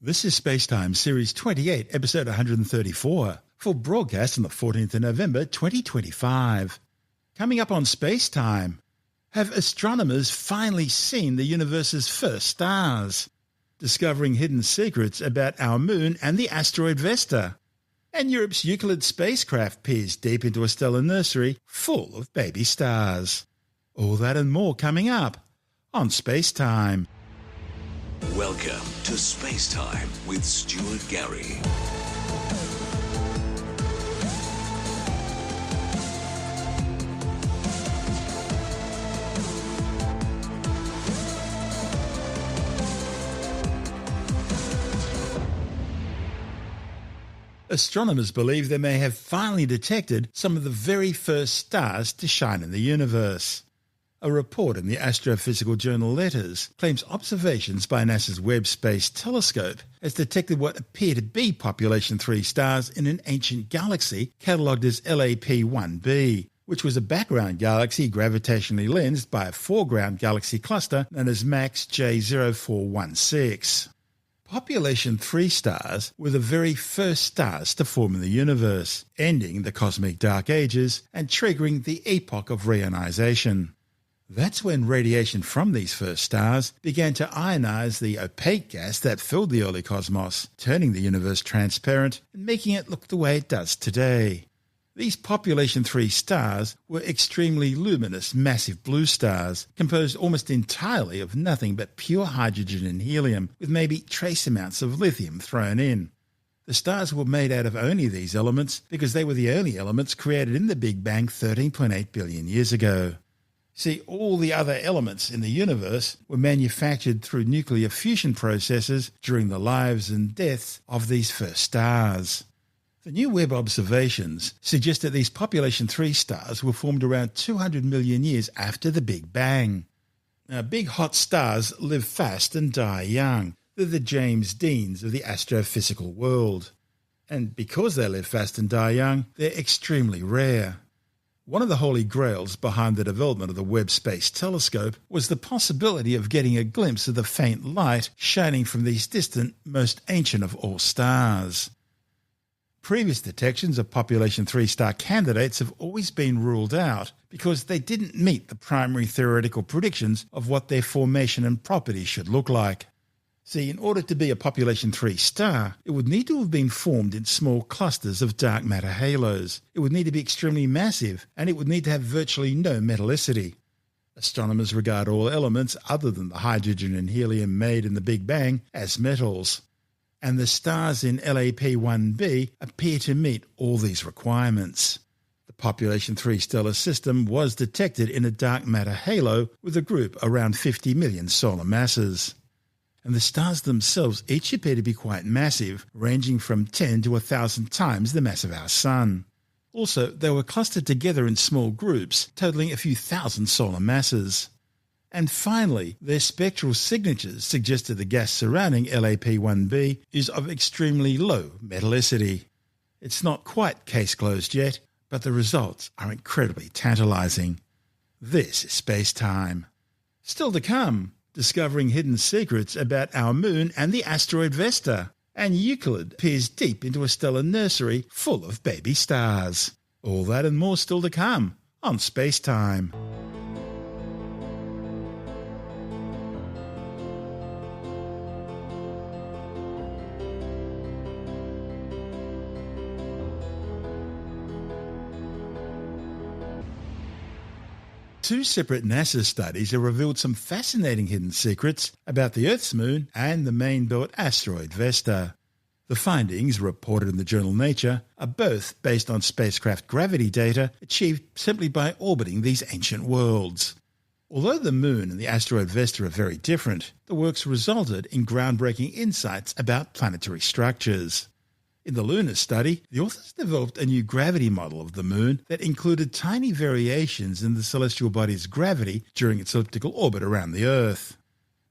This is SpaceTime Series 28, Episode 134, for broadcast on the 14th of November 2025. Coming up on SpaceTime, have astronomers finally seen the universe's first stars? Discovering hidden secrets about our moon and the asteroid Vesta. And Europe's Euclid spacecraft peers deep into a stellar nursery full of baby stars. All that and more coming up on SpaceTime. Welcome to SpaceTime with Stuart Gary. Astronomers believe they may have finally detected some of the very first stars to shine in the universe. A report in the astrophysical journal Letters claims observations by NASA's Webb Space Telescope has detected what appear to be population 3 stars in an ancient galaxy catalogued as LAP-1b, which was a background galaxy gravitationally lensed by a foreground galaxy cluster known as MAX J0416. Population 3 stars were the very first stars to form in the universe, ending the cosmic dark ages and triggering the epoch of reionisation. That's when radiation from these first stars began to ionize the opaque gas that filled the early cosmos, turning the universe transparent and making it look the way it does today. These population 3 stars were extremely luminous, massive blue stars, composed almost entirely of nothing but pure hydrogen and helium, with maybe trace amounts of lithium thrown in. The stars were made out of only these elements because they were the only elements created in the Big Bang 13.8 billion years ago. See, all the other elements in the universe were manufactured through nuclear fusion processes during the lives and deaths of these first stars. The new Webb observations suggest that these population 3 stars were formed around 200 million years after the Big Bang. Now, big hot stars live fast and die young. They're the James Deans of the astrophysical world. And because they live fast and die young, they're extremely rare. One of the holy grails behind the development of the Webb Space Telescope was the possibility of getting a glimpse of the faint light shining from these distant, most ancient of all stars. Previous detections of population 3 star candidates have always been ruled out because they didn't meet the primary theoretical predictions of what their formation and properties should look like. See, in order to be a population 3 star, it would need to have been formed in small clusters of dark matter halos. It would need to be extremely massive, and it would need to have virtually no metallicity. Astronomers regard all elements other than the hydrogen and helium made in the Big Bang as metals. And the stars in LAP-1b appear to meet all these requirements. The population 3 stellar system was detected in a dark matter halo with a group around 50 million solar masses. And the stars themselves each appear to be quite massive, ranging from 10 to 1,000 times the mass of our Sun. Also, they were clustered together in small groups, totaling a few thousand solar masses. And finally, their spectral signatures suggest that the gas surrounding LAP-1b is of extremely low metallicity. It's not quite case closed yet, but the results are incredibly tantalizing. This is SpaceTime. Still to come, discovering hidden secrets about our moon and the asteroid Vesta. And Euclid peers deep into a stellar nursery full of baby stars. All that and more still to come on SpaceTime. Two separate NASA studies have revealed some fascinating hidden secrets about the Earth's moon and the main-built asteroid Vesta. The findings, reported in the journal Nature, are both based on spacecraft gravity data achieved simply by orbiting these ancient worlds. Although the moon and the asteroid Vesta are very different, the works resulted in groundbreaking insights about planetary structures. In the lunar study, the authors developed a new gravity model of the moon that included tiny variations in the celestial body's gravity during its elliptical orbit around the Earth.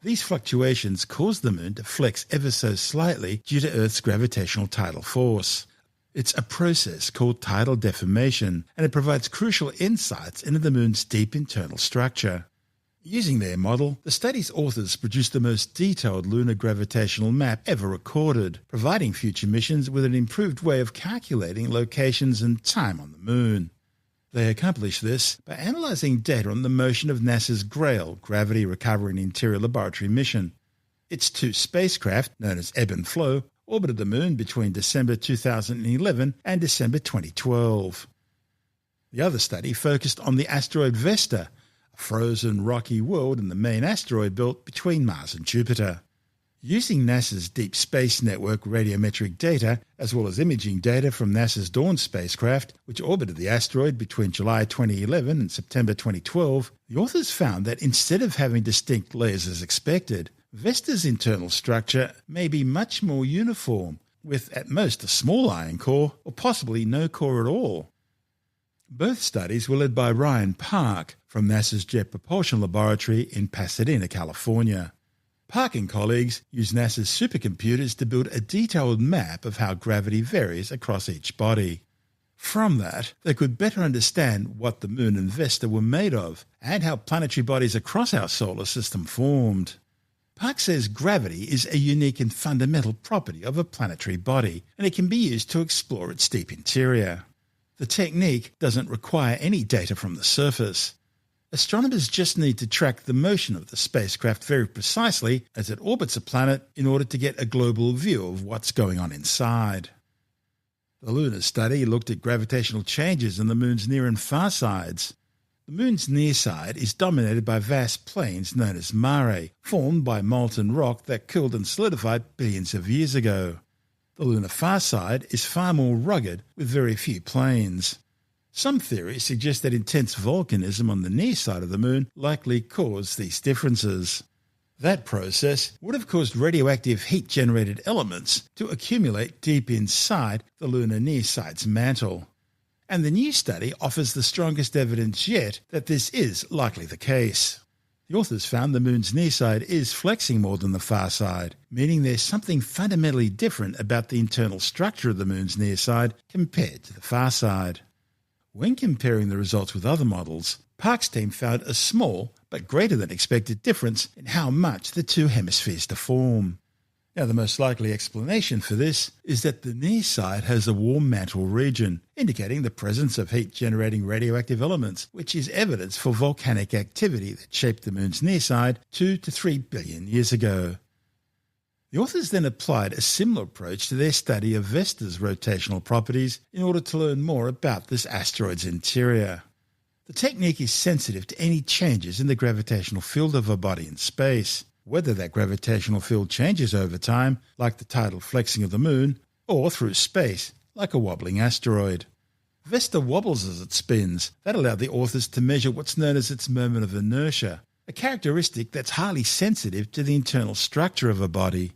These fluctuations caused the moon to flex ever so slightly due to Earth's gravitational tidal force. It's a process called tidal deformation, and it provides crucial insights into the moon's deep internal structure. Using their model, the study's authors produced the most detailed lunar gravitational map ever recorded, providing future missions with an improved way of calculating locations and time on the Moon. They accomplished this by analysing data on the motion of NASA's GRAIL, Gravity Recovery and Interior Laboratory mission. Its two spacecraft, known as Ebb and Flow, orbited the Moon between December 2011 and December 2012. The other study focused on the asteroid Vesta, a frozen rocky world in the main asteroid belt between Mars and Jupiter. Using NASA's Deep Space Network radiometric data, as well as imaging data from NASA's Dawn spacecraft, which orbited the asteroid between July 2011 and September 2012, the authors found that instead of having distinct layers as expected, Vesta's internal structure may be much more uniform, with at most a small iron core, or possibly no core at all. Both studies were led by Ryan Park from NASA's Jet Propulsion Laboratory in Pasadena, California. Park and colleagues used NASA's supercomputers to build a detailed map of how gravity varies across each body. From that, they could better understand what the Moon and Vesta were made of, and how planetary bodies across our solar system formed. Park says gravity is a unique and fundamental property of a planetary body, and it can be used to explore its deep interior. The technique doesn't require any data from the surface. Astronomers just need to track the motion of the spacecraft very precisely as it orbits a planet in order to get a global view of what's going on inside. The lunar study looked at gravitational changes in the Moon's near and far sides. The Moon's near side is dominated by vast plains known as mare, formed by molten rock that cooled and solidified billions of years ago. The lunar far side is far more rugged, with very few plains. Some theories suggest that intense volcanism on the near side of the Moon likely caused these differences. That process would have caused radioactive heat-generated elements to accumulate deep inside the lunar near side's mantle. And the new study offers the strongest evidence yet that this is likely the case. The authors found the Moon's near side is flexing more than the far side, meaning there's something fundamentally different about the internal structure of the Moon's near side compared to the far side. When comparing the results with other models, Park's team found a small but greater than expected difference in how much the two hemispheres deform. Now, the most likely explanation for this is that the near side has a warm mantle region, indicating the presence of heat-generating radioactive elements, which is evidence for volcanic activity that shaped the Moon's near side 2 to 3 billion years ago. The authors then applied a similar approach to their study of Vesta's rotational properties in order to learn more about this asteroid's interior. The technique is sensitive to any changes in the gravitational field of a body in space, whether that gravitational field changes over time, like the tidal flexing of the Moon, or through space, like a wobbling asteroid. Vesta wobbles as it spins. That allowed the authors to measure what's known as its moment of inertia, a characteristic that's highly sensitive to the internal structure of a body.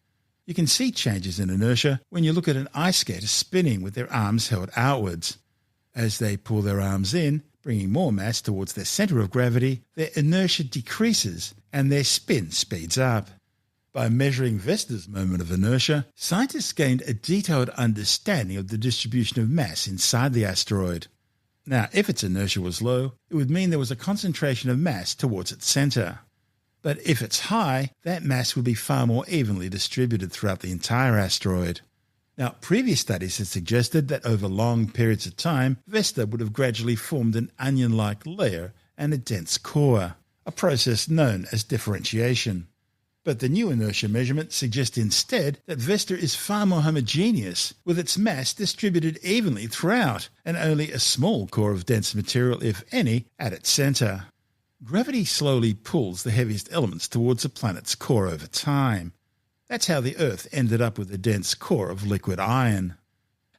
You can see changes in inertia when you look at an ice skater spinning with their arms held outwards. As they pull their arms in, bringing more mass towards their centre of gravity, their inertia decreases and their spin speeds up. By measuring Vesta's moment of inertia, scientists gained a detailed understanding of the distribution of mass inside the asteroid. Now, if its inertia was low, it would mean there was a concentration of mass towards its centre. But if it's high, that mass would be far more evenly distributed throughout the entire asteroid. Now, previous studies had suggested that over long periods of time, Vesta would have gradually formed an onion-like layer and a dense core, a process known as differentiation. But the new inertia measurements suggest instead that Vesta is far more homogeneous, with its mass distributed evenly throughout, and only a small core of dense material, if any, at its centre. Gravity slowly pulls the heaviest elements towards a planet's core over time. That's how the Earth ended up with a dense core of liquid iron.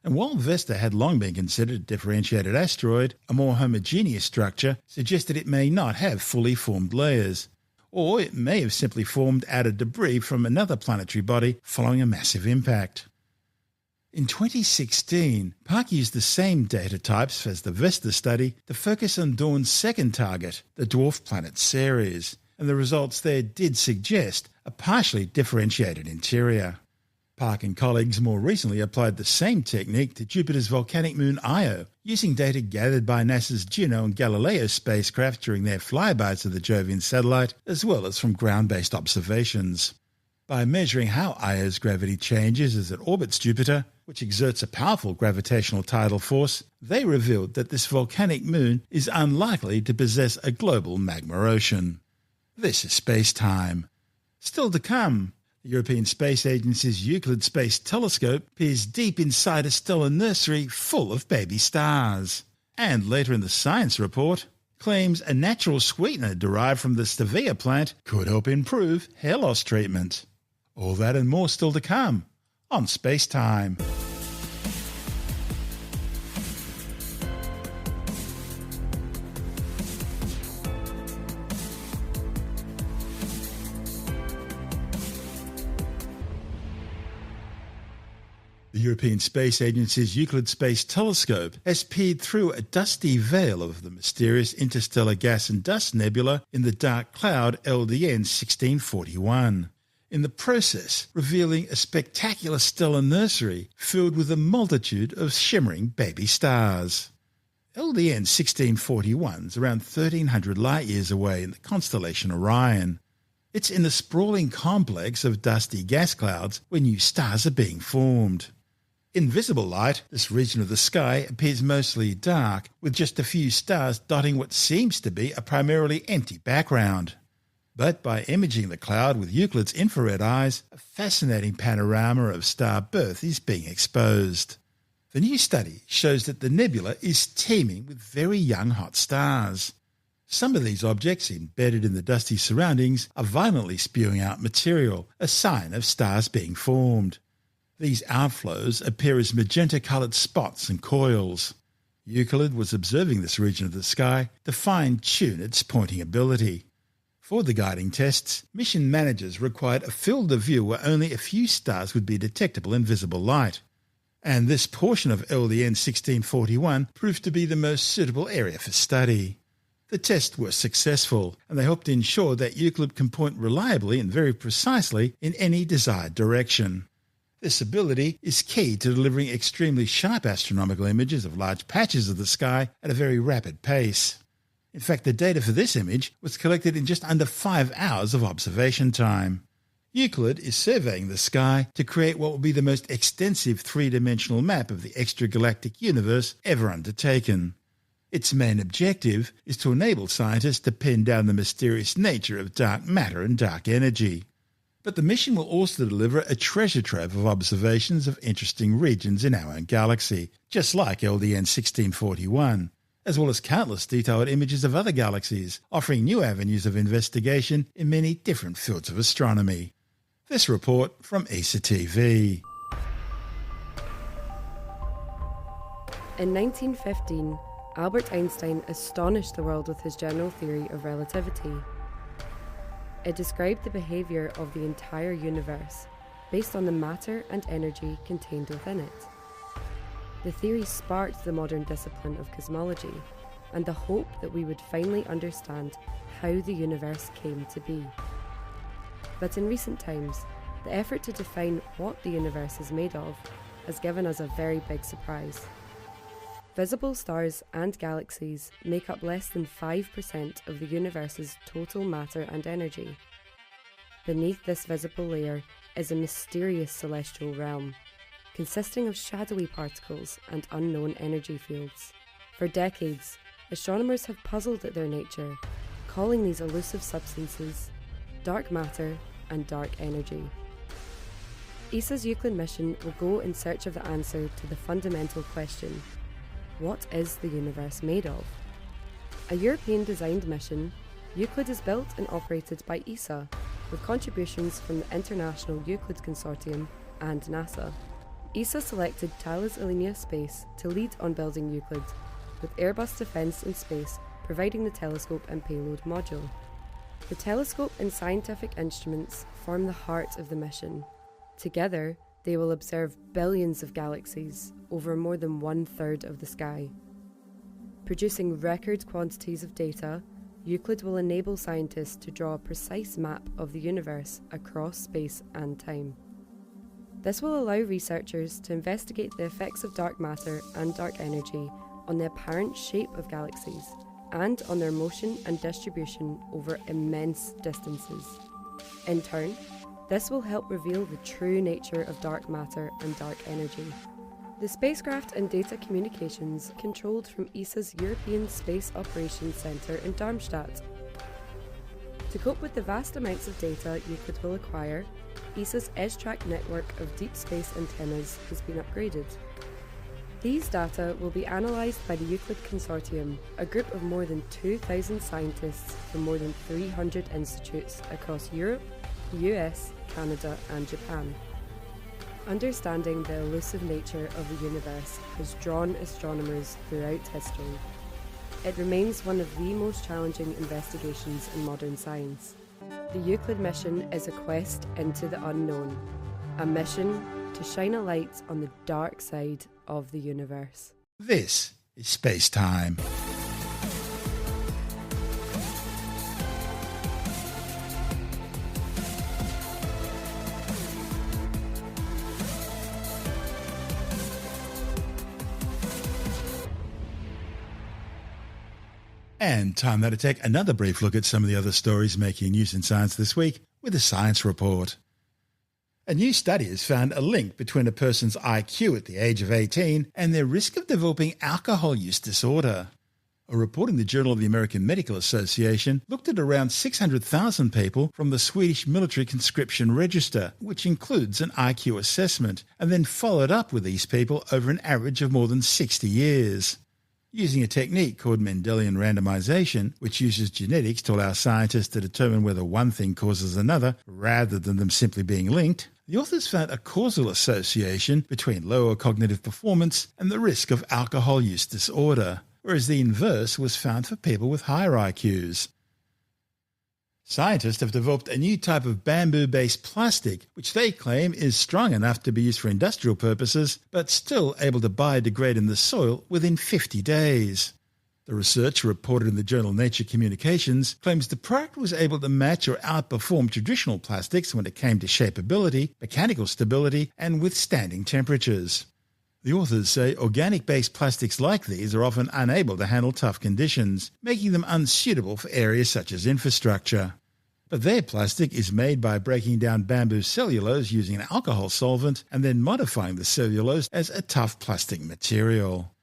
And while Vesta had long been considered a differentiated asteroid, a more homogeneous structure suggested it may not have fully formed layers, or it may have simply formed out of debris from another planetary body following a massive impact. In 2016, Park used the same data types as the Vesta study to focus on Dawn's second target, the dwarf planet Ceres, and the results there did suggest a partially differentiated interior. Park and colleagues more recently applied the same technique to Jupiter's volcanic moon Io, using data gathered by NASA's Juno and Galileo spacecraft during their flybys of the Jovian satellite, as well as from ground-based observations. By measuring how Io's gravity changes as it orbits Jupiter, which exerts a powerful gravitational tidal force, they revealed that this volcanic moon is unlikely to possess a global magma ocean. This is SpaceTime. Still to come, the European Space Agency's Euclid Space Telescope peers deep inside a stellar nursery full of baby stars. And later in the science report, claims a natural sweetener derived from the stevia plant could help improve hair loss treatment. All that and more still to come on SpaceTime. The European Space Agency's Euclid Space Telescope has peered through a dusty veil of the mysterious interstellar gas and dust nebula in the dark cloud LDN 1641. In the process, revealing a spectacular stellar nursery filled with a multitude of shimmering baby stars. LDN 1641 is around 1,300 light-years away in the constellation Orion. It's in the sprawling complex of dusty gas clouds where new stars are being formed. In visible light, this region of the sky appears mostly dark, with just a few stars dotting what seems to be a primarily empty background. But by imaging the cloud with Euclid's infrared eyes, a fascinating panorama of star birth is being exposed. The new study shows that the nebula is teeming with very young hot stars. Some of these objects, embedded in the dusty surroundings, are violently spewing out material, a sign of stars being formed. These outflows appear as magenta-coloured spots and coils. Euclid was observing this region of the sky to fine-tune its pointing ability. For the guiding tests, mission managers required a field of view where only a few stars would be detectable in visible light. And this portion of LDN 1641 proved to be the most suitable area for study. The tests were successful, and they helped ensure that Euclid can point reliably and very precisely in any desired direction. This ability is key to delivering extremely sharp astronomical images of large patches of the sky at a very rapid pace. In fact, the data for this image was collected in just under 5 hours of observation time. Euclid is surveying the sky to create what will be the most extensive three-dimensional map of the extragalactic universe ever undertaken. Its main objective is to enable scientists to pin down the mysterious nature of dark matter and dark energy. But the mission will also deliver a treasure trove of observations of interesting regions in our own galaxy, just like LDN 1641. As well as countless detailed images of other galaxies, offering new avenues of investigation in many different fields of astronomy. This report from ESA TV. In 1915, Albert Einstein astonished the world with his general theory of relativity. It described the behaviour of the entire universe, based on the matter and energy contained within it. The theory sparked the modern discipline of cosmology and the hope that we would finally understand how the universe came to be. But in recent times, the effort to define what the universe is made of has given us a very big surprise. Visible stars and galaxies make up less than 5% of the universe's total matter and energy. Beneath this visible layer is a mysterious celestial realm, consisting of shadowy particles and unknown energy fields. For decades, astronomers have puzzled at their nature, calling these elusive substances dark matter and dark energy. ESA's Euclid mission will go in search of the answer to the fundamental question: what is the universe made of? A European-designed mission, Euclid is built and operated by ESA, with contributions from the International Euclid Consortium and NASA. ESA selected Thales Alenia Space to lead on building Euclid, with Airbus Defence and Space providing the telescope and payload module. The telescope and scientific instruments form the heart of the mission. Together, they will observe billions of galaxies over more than 1/3 of the sky. Producing record quantities of data, Euclid will enable scientists to draw a precise map of the universe across space and time. This will allow researchers to investigate the effects of dark matter and dark energy on the apparent shape of galaxies and on their motion and distribution over immense distances. In turn, this will help reveal the true nature of dark matter and dark energy. The spacecraft and data communications controlled from ESA's European Space Operations Centre in Darmstadt. To cope with the vast amounts of data Euclid will acquire, ESA's EdgeTrack network of deep space antennas has been upgraded. These data will be analysed by the Euclid Consortium, a group of more than 2,000 scientists from more than 300 institutes across Europe, the US, Canada and Japan. Understanding the elusive nature of the universe has drawn astronomers throughout history. It remains one of the most challenging investigations in modern science. The Euclid mission is a quest into the unknown, a mission to shine a light on the dark side of the universe. This is SpaceTime. And time now to take another brief look at some of the other stories making news in science this week with a science report. A new study has found a link between a person's IQ at the age of 18 and their risk of developing alcohol use disorder. A report in the Journal of the American Medical Association looked at around 600,000 people from the Swedish Military Conscription Register, which includes an IQ assessment, and then followed up with these people over an average of more than 60 years. Using a technique called Mendelian randomization, which uses genetics to allow scientists to determine whether one thing causes another rather than them simply being linked, the authors found a causal association between lower cognitive performance and the risk of alcohol use disorder, whereas the inverse was found for people with higher IQs. Scientists have developed a new type of bamboo-based plastic which they claim is strong enough to be used for industrial purposes but still able to biodegrade in the soil within 50 days. The research, reported in the journal Nature Communications, claims the product was able to match or outperform traditional plastics when it came to shapeability, mechanical stability and withstanding temperatures. The authors say organic-based plastics like these are often unable to handle tough conditions, making them unsuitable for areas such as infrastructure. But their plastic is made by breaking down bamboo cellulose using an alcohol solvent and then modifying the cellulose as a tough plastic material.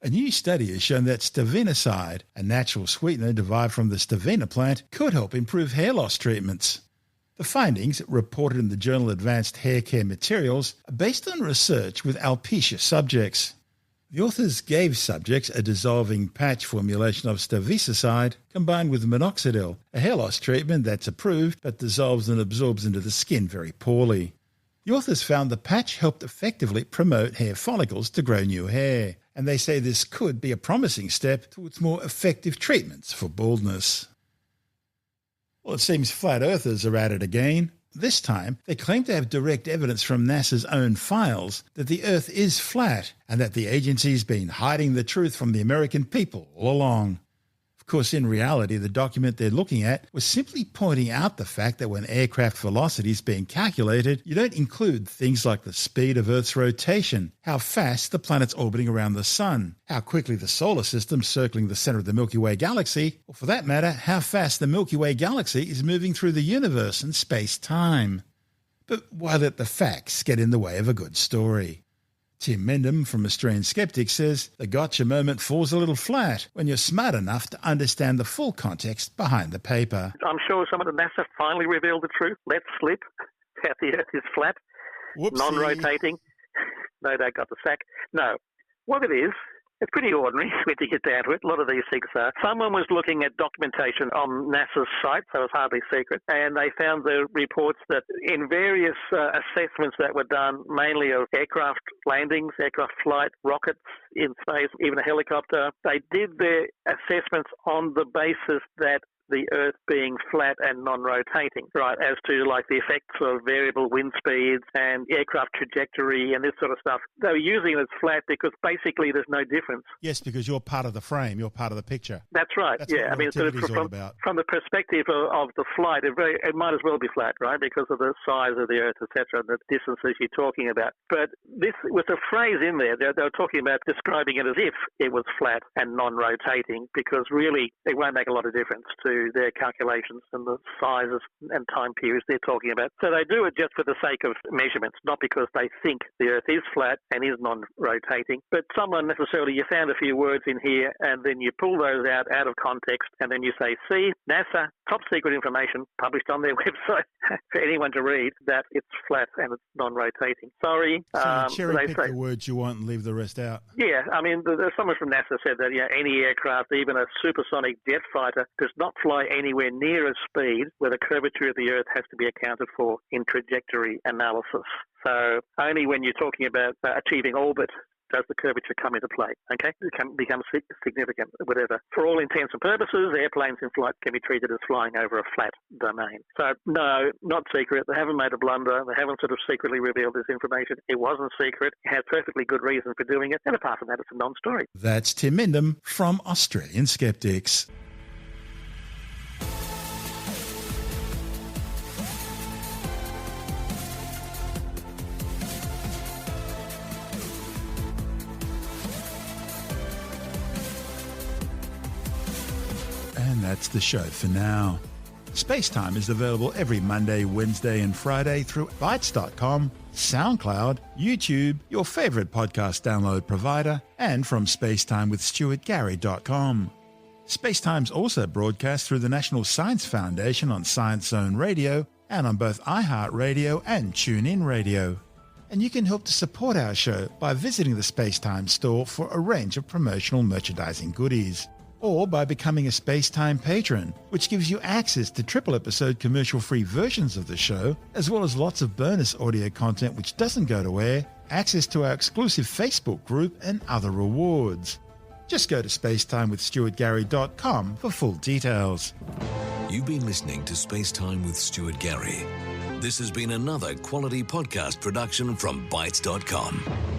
A new study has shown that stavinicide, a natural sweetener derived from the stavina plant, could help improve hair loss treatments. The findings, reported in the journal Advanced Hair Care Materials, are based on research with alopecia subjects. The authors gave subjects a dissolving patch formulation of stavicide combined with minoxidil, a hair loss treatment that's approved but dissolves and absorbs into the skin very poorly. The authors found the patch helped effectively promote hair follicles to grow new hair, and they say this could be a promising step towards more effective treatments for baldness. Well, it seems flat earthers are at it again. This time, they claim to have direct evidence from NASA's own files that the Earth is flat and that the agency's been hiding the truth from the American people all along. Of course, in reality, the document they're looking at was simply pointing out the fact that when aircraft velocity is being calculated, you don't include things like the speed of Earth's rotation, how fast the planet's orbiting around the Sun, how quickly the solar system's circling the center of the Milky Way galaxy, or for that matter, how fast the Milky Way galaxy is moving through the universe and space-time. But why let the facts get in the way of a good story? Tim Mendham from Australian Skeptics says the gotcha moment falls a little flat when you're smart enough to understand the full context behind the paper. I'm sure someone at NASA finally revealed the truth, let slip that the Earth is flat, Whoopsie. non-rotating. No, they got the sack. No, what it is, it's pretty ordinary when you get down to it. A lot of these things are. Someone was looking at documentation on NASA's site, so it's hardly secret, and they found the reports that in various assessments that were done, mainly of aircraft landings, aircraft flight, rockets in space, even a helicopter, they did their assessments on the basis that the Earth being flat and non-rotating, right, as to like the effects of variable wind speeds and aircraft trajectory and this sort of stuff. They were using it as flat because basically there's no difference. Yes, because you're part of the frame, you're part of the picture. That's right. That's yeah, I mean, sort of from the perspective of the flight, it might as well be flat, right, because of the size of the Earth, etc., and the distances you're talking about. But this, with the phrase in there, they were talking about describing it as if it was flat and non-rotating, because really it won't make a lot of difference to their calculations and the sizes and time periods they're talking about. So they do it just for the sake of measurements, not because they think the Earth is flat and is non-rotating. But someone necessarily, you found a few words in here and then you pull those out of context and then you say, see, NASA, top secret information published on their website for anyone to read, that it's flat and it's non-rotating. Sorry. So cherry pick the words you want and leave the rest out. Yeah, I mean, someone from NASA said that any aircraft, even a supersonic jet fighter, does not fly anywhere near a speed where the curvature of the Earth has to be accounted for in trajectory analysis. So only when you're talking about achieving orbit does the curvature come into play, okay? It can become significant, whatever. For all intents and purposes, airplanes in flight can be treated as flying over a flat domain. So, no, not secret. They haven't made a blunder. They haven't sort of secretly revealed this information. It wasn't secret. It had perfectly good reason for doing it. And apart from that, it's a non-story. That's Tim Mindham from Australian Skeptics. And that's the show for now. SpaceTime is available every Monday, Wednesday and Friday through Bytes.com, SoundCloud, YouTube, your favourite podcast download provider, and from spacetimewithstuartgary.com. SpaceTime's also broadcast through the National Science Foundation on Science Zone Radio and on both iHeartRadio and TuneIn Radio. And you can help to support our show by visiting the SpaceTime store for a range of promotional merchandising goodies, or by becoming a SpaceTime patron, which gives you access to triple episode commercial-free versions of the show, as well as lots of bonus audio content which doesn't go to air, access to our exclusive Facebook group, and other rewards. Just go to spacetimewithstuartgary.com for full details. You've been listening to SpaceTime with Stuart Gary. This has been another quality podcast production from Bytes.com.